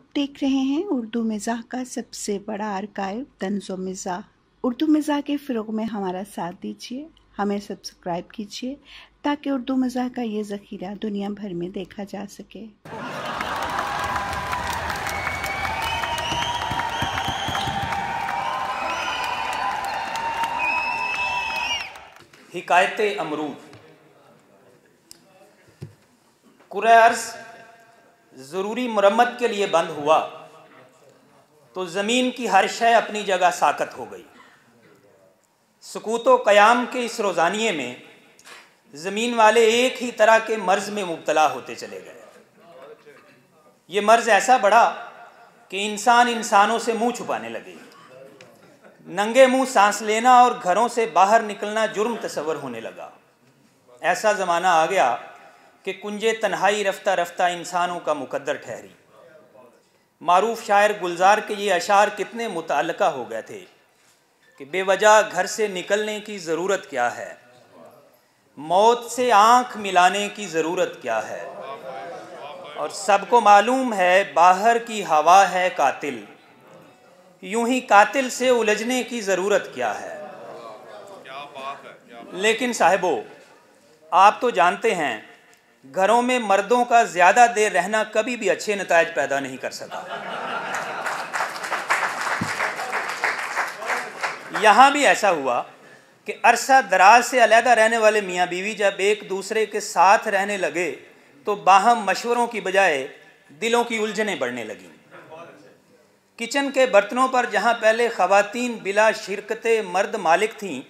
आप देख रहे हैं उर्दू मिज़ाह का सबसे बड़ा आर्काइव तंज़ो मिज़ाह। उर्दू मिज़ाह के फ़रोग़ में हमारा साथ दीजिए, हमें सब्सक्राइब कीजिए ताकि उर्दू मिज़ाह का ये ज़ख़ीरा दुनिया भर में देखा जा सके। हिकायत अमरूद। कुरे अर्ज़ ज़रूरी मरम्मत के लिए बंद हुआ तो ज़मीन की हर शय अपनी जगह साकत हो गई। सुकूतो क़याम के इस रोज़ानिये में ज़मीन वाले एक ही तरह के मर्ज़ में मुब्तला होते चले गए। ये मर्ज़ ऐसा बढ़ा कि इंसान इंसानों से मुँह छुपाने लगे। नंगे मुँह सांस लेना और घरों से बाहर निकलना जुर्म तस्वर होने लगा। ऐसा ज़माना आ गया कि कुंजे तन्हाई रफ्ता रफ्ता इंसानों का मुकद्दर ठहरी। मारूफ शायर गुलजार के ये अशार कितने मुतअल्लिक़ा हो गए थे कि बेवजह घर से निकलने की ज़रूरत क्या है, मौत से आँख मिलाने की ज़रूरत क्या है, और सबको मालूम है बाहर की हवा है कातिल, यूं ही कातिल से उलझने की ज़रूरत क्या है। लेकिन साहिबो, आप तो जानते हैं घरों में मर्दों का ज़्यादा देर रहना कभी भी अच्छे नताइज पैदा नहीं कर सका। यहाँ भी ऐसा हुआ कि अरसा दराज से अलहदा रहने वाले मियाँ बीवी जब एक दूसरे के साथ रहने लगे तो बाहम मशवरों की बजाय दिलों की उलझनें बढ़ने लगीं। किचन के बर्तनों पर जहाँ पहले ख़वातीन बिला शिरकते मर्द मालिक थीं,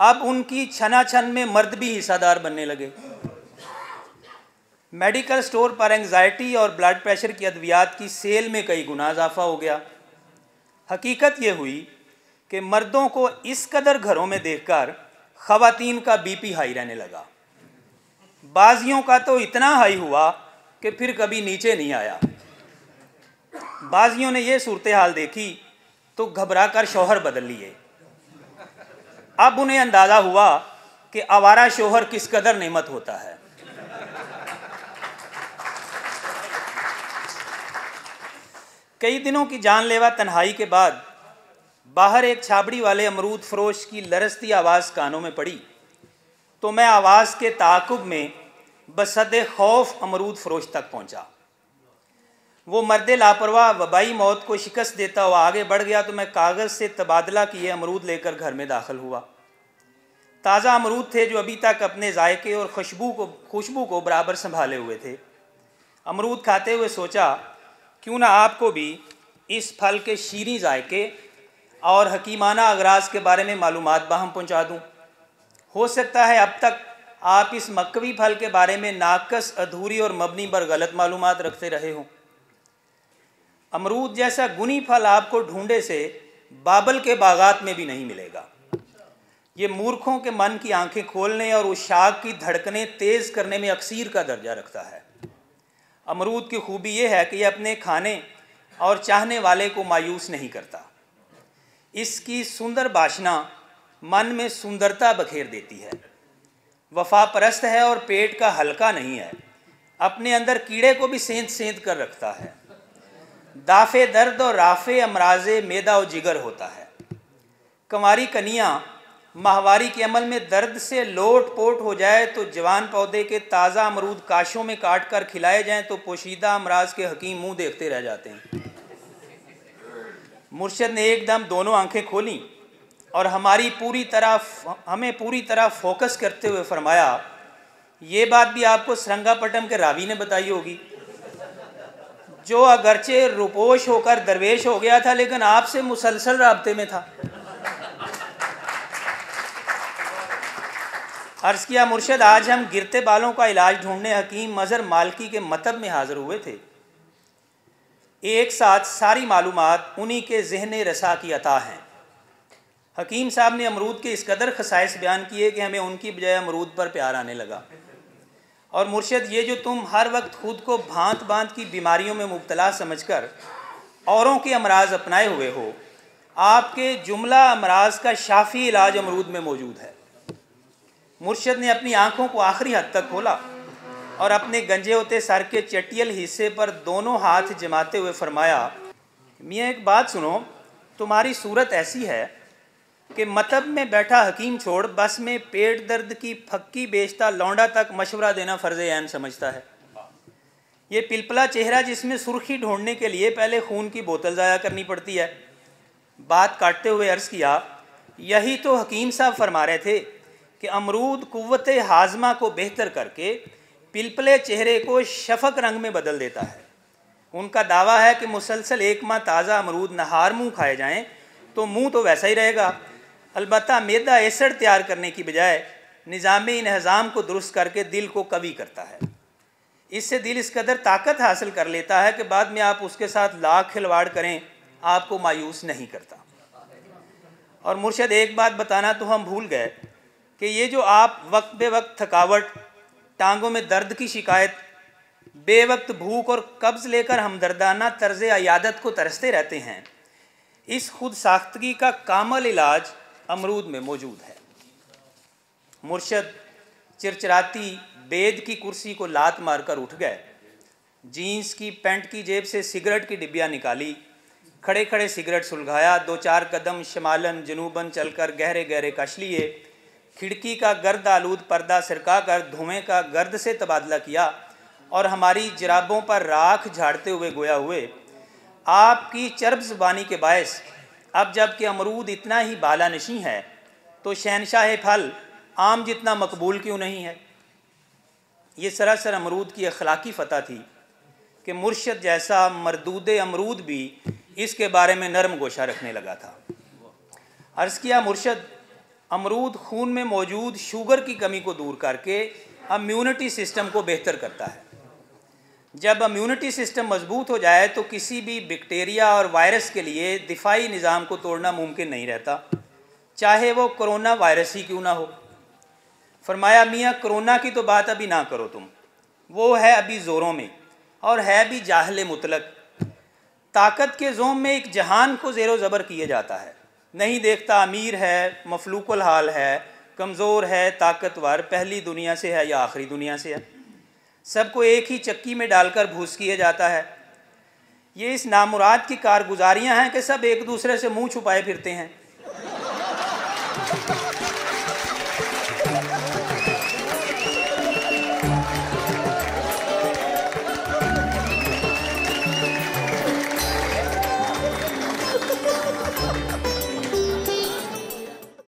अब उनकी छना छन में मर्द भी हिस्सादार बनने लगे। मेडिकल स्टोर पर एंग्जाइटी और ब्लड प्रेशर की अद्वियात की सेल में कई गुना इजाफा हो गया। हकीकत ये हुई कि मर्दों को इस कदर घरों में देखकर ख़वातीन का बीपी हाई रहने लगा। बाजियों का तो इतना हाई हुआ कि फिर कभी नीचे नहीं आया। बाजियों ने यह सूरत हाल देखी तो घबरा कर शौहर बदल लिए। अब उन्हें अंदाज़ा हुआ कि आवारा शौहर किस कदर नेमत होता है। कई दिनों की जानलेवा तन्हाई के बाद बाहर एक छाबड़ी वाले अमरूद फरोश की लरसती आवाज़ कानों में पड़ी तो मैं आवाज़ के ताक़ुब में बसद खौफ अमरूद फरोश तक पहुंचा। वो मर्द लापरवाह वबाई मौत को शिकस्त देता हुआ आगे बढ़ गया तो मैं कागज़ से तबादला किए अमरूद लेकर घर में दाखिल हुआ। ताज़ा अमरूद थे जो अभी तक अपने जायके और खुशबू को बराबर संभाले हुए थे। अमरूद खाते हुए सोचा, क्यों ना आपको भी इस फल के शीरीं जायके और हकीमाना अगराज के बारे में मालूमात बाहम पहुँचा दूँ। हो सकता है अब तक आप इस मक्वी फल के बारे में नाकस, अधूरी और मबनी पर गलत मालूमात रखते रहे हों। अमरूद जैसा गुनी फल आपको ढूंढे से बाबल के बागात में भी नहीं मिलेगा। ये मूर्खों के मन की आंखें खोलने और उस शाख की धड़कनें तेज़ करने में अक्सीर का दर्जा रखता है। अमरूद की खूबी ये है कि यह अपने खाने और चाहने वाले को मायूस नहीं करता। इसकी सुंदर बाशना मन में सुंदरता बखेर देती है। वफा परस्त है और पेट का हल्का नहीं है, अपने अंदर कीड़े को भी सेंध सेंध कर रखता है। दाफे दर्द और राफे अमराजे मैदा और जिगर होता है। कंवारी कनियाँ माहवारी के अमल में दर्द से लोट पोट हो जाए तो जवान पौधे के ताज़ा अमरूद काशों में काट कर खिलाए जाएं तो पोशीदा अमराज के हकीम मुंह देखते रह जाते हैं। मुर्शद ने एकदम दोनों आंखें खोलीं और हमें पूरी तरह फोकस करते हुए फरमाया, ये बात भी आपको श्रृंगापट्टम के रावी ने बताई होगी, जो अगरचे रुपोश होकर दरवेश हो गया था लेकिन आपसे मुसलसल राब्ते में था। अर्ज़ किया, मुर्शद आज हम गिरते बालों का इलाज ढूंढने हकीम मज़हर मालकी के मतब में हाज़िर हुए थे। एक साथ सारी मालूमात उन्हीं के ज़हन रसा की अता हैं। हकीम साहब ने अमरूद के इस कदर खसाइस बयान किए कि हमें उनकी बजाय अमरूद पर प्यार आने लगा। और मुर्शद, ये जो तुम हर वक्त खुद को भांत भांत की बीमारियों में मुब्तला समझकर औरों के अमराज अपनाए हुए हो, आपके जुमला अमराज का शाफी इलाज अमरूद में मौजूद है। मुर्शद ने अपनी आंखों को आखिरी हद तक खोला और अपने गंजे होते सर के चटियल हिस्से पर दोनों हाथ जमाते हुए फरमाया, मियाँ एक बात सुनो, तुम्हारी सूरत ऐसी है कि मतब में बैठा हकीम छोड़ बस में पेट दर्द की फक्की बेचता लौंडा तक मशवरा देना फ़र्ज़ ऐन समझता है। ये पिलपला चेहरा जिसमें सुर्खी ढूंढने के लिए पहले खून की बोतल ज़ाया करनी पड़ती है। बात काटते हुए अर्ज़ किया, यही तो हकीम साहब फरमा रहे थे कि अमरूद कुव्वत हाजमा को बेहतर करके पिलपले चेहरे को शफक रंग में बदल देता है। उनका दावा है कि मुसलसल 1 माह ताज़ा अमरूद नहार मुँह खाए जाएं तो मुँह तो वैसा ही रहेगा, अलबत्ता मैदा एसड तैयार करने की बजाय निज़ाम इंहज़ाम को दुरुस्त करके दिल को कवी करता है। इससे दिल इस कदर ताकत हासिल कर लेता है कि बाद में आप उसके साथ लाख खिलवाड़ करें आपको मायूस नहीं करता। और मुर्शद एक बात बताना तो हम भूल गए कि ये जो आप वक्त बे वक्त थकावट, टांगों में दर्द की शिकायत, बेवक्त भूख और कब्ज़ लेकर हमदर्दाना तर्ज़ अयादत को तरसते रहते हैं, इस खुद साख्तगी का कामल इलाज अमरूद में मौजूद है। मुर्शद चिरचराती बेद की कुर्सी को लात मारकर उठ गए, जीन्स की पैंट की जेब से सिगरेट की डिब्बियाँ निकाली, खड़े खड़े सिगरेट सुलगाया, 2-4 कदम शमालन जनूबन चलकर गहरे गहरे कश लिए, खिड़की का गर्द आलूद पर्दा सरका कर धुएँ का गर्द से तबादला किया और हमारी जराबों पर राख झाड़ते हुए गोया हुए, आपकी चर्ब ज़ुबानी के बायस अब जब कि अमरूद इतना ही बालानशी है तो शहनशाह फल आम जितना मकबूल क्यों नहीं है। ये सरासर अमरूद की अखलाकी फ़तह थी कि मुर्शद जैसा मरदूद अमरूद भी इसके बारे में नरम गोशा रखने लगा था। अर्ज़ किया, मुर्शद, अमरूद खून में मौजूद शुगर की कमी को दूर करके इम्यूनिटी सिस्टम को बेहतर करता है। जब इम्यूनिटी सिस्टम मजबूत हो जाए तो किसी भी बैक्टीरिया और वायरस के लिए दिफाई निज़ाम को तोड़ना मुमकिन नहीं रहता, चाहे वो कोरोना वायरस ही क्यों ना हो। फरमाया, मियाँ कोरोना की तो बात अभी ना करो तुम, वो है अभी ज़ोरों में और है भी जाहले मुतलक। ताकत के जोम में एक जहान को ज़ेरो ज़बर किया जाता है, नहीं देखता अमीर है, मफलूकुल हाल है, कमज़ोर है, ताकतवर, पहली दुनिया से है या आखिरी दुनिया से है, सबको एक ही चक्की में डालकर भूस किया जाता है। ये इस नामुराद की कारगुजारियाँ हैं कि सब एक दूसरे से मुँह छुपाए फिरते हैं।